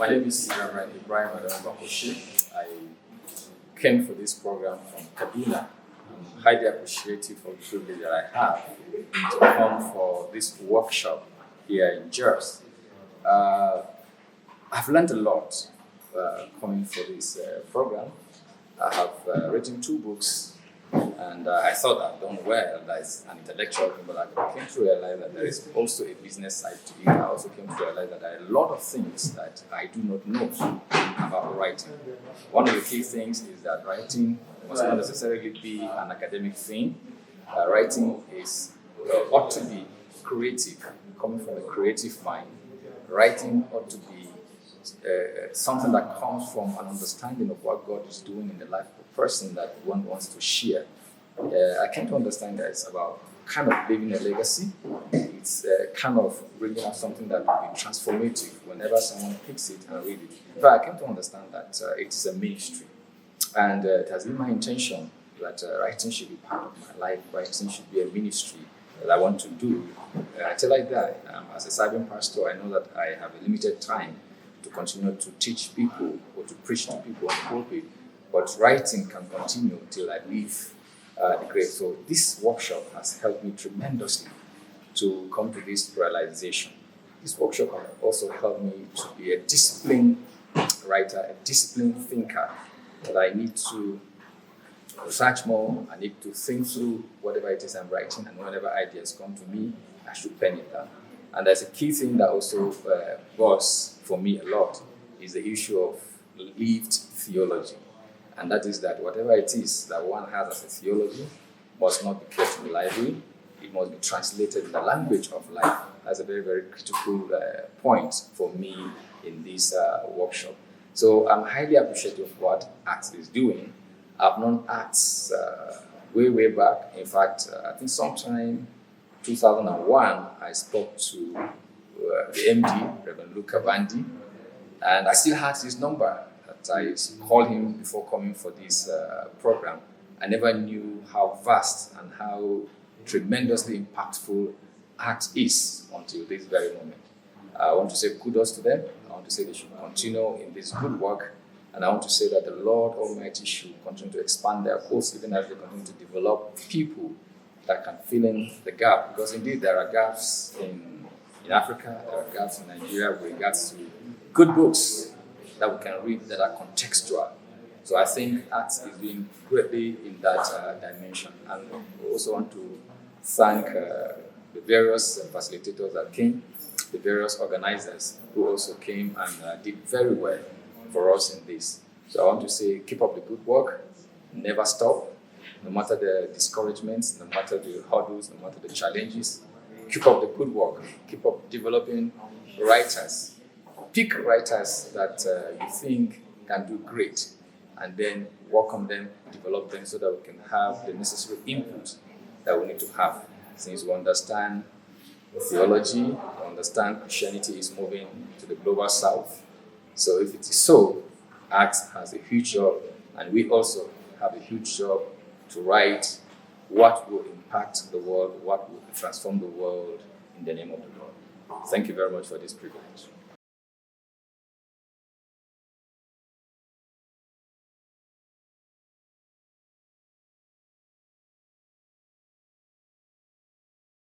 My name is Ibrahim Adamu Bakoshi. I came for this program from Kaduna. I'm highly appreciative of the privilege that I have to come for this workshop here in Jos. I've learned a lot coming for this program. I have written 2 books, and I thought I'd done well as an intellectual, but I came to realize that there is also a business side to it. I also came to realize that there are a lot of things that I do not know about writing. One of the key things is that writing must not necessarily be an academic thing. Writing ought to be creative, coming from a creative mind. Writing ought to be something that comes from an understanding of what God is doing in the life of a person that one wants to share. I came to understand that it's about kind of leaving a legacy. It's kind of bringing out something that will be transformative whenever someone picks it and reads it. But I came to understand that it is a ministry. And it has been my intention that writing should be part of my life. Writing should be a ministry that I want to do. Until I die, as a serving pastor, I know that I have a limited time to continue to teach people or to preach to people on the pulpit, but writing can continue until I leave the grave. So this workshop has helped me tremendously to come to this realization. This workshop has also helped me to be a disciplined writer, a disciplined thinker, that I need to research more, I need to think through whatever it is I'm writing, and whenever ideas come to me, I should pen it down. And there's a key thing that also was for me a lot, is the issue of lived theology. And that is that whatever it is that one has as a theology must not be kept in the library, it must be translated in the language of life. That's a very, very critical point for me in this workshop. So I'm highly appreciative of what ACTS is doing. I've known ACTS way back. In fact, I think sometime 2001, I spoke to the MD, Reverend Luca Bandi, and I still had his number that I called him before coming for this program. I never knew how vast and how tremendously impactful ACTS is until this very moment. I want to say kudos to them. I want to say they should continue in this good work. And I want to say that the Lord Almighty should continue to expand their course, even as they continue to develop people that can fill in the gap. Because indeed there are gaps in Africa, there are gaps in Nigeria with regards to good books that we can read that are contextual. So I think ACTS is doing greatly in that dimension. And we also want to thank the various facilitators that came, the various organizers who also came and did very well for us in this. So I want to say, keep up the good work, never stop, no matter the discouragements, no matter the hurdles, no matter the challenges. Keep up the good work, keep up developing writers. Pick writers that you think can do great, and then work on them, develop them so that we can have the necessary input that we need to have. Since we understand theology, we understand Christianity is moving to the global south. So if it is so, ACTS has a huge job, and we also have a huge job to write what will impact the world, what will transform the world in the name of the Lord. Thank you very much for this privilege.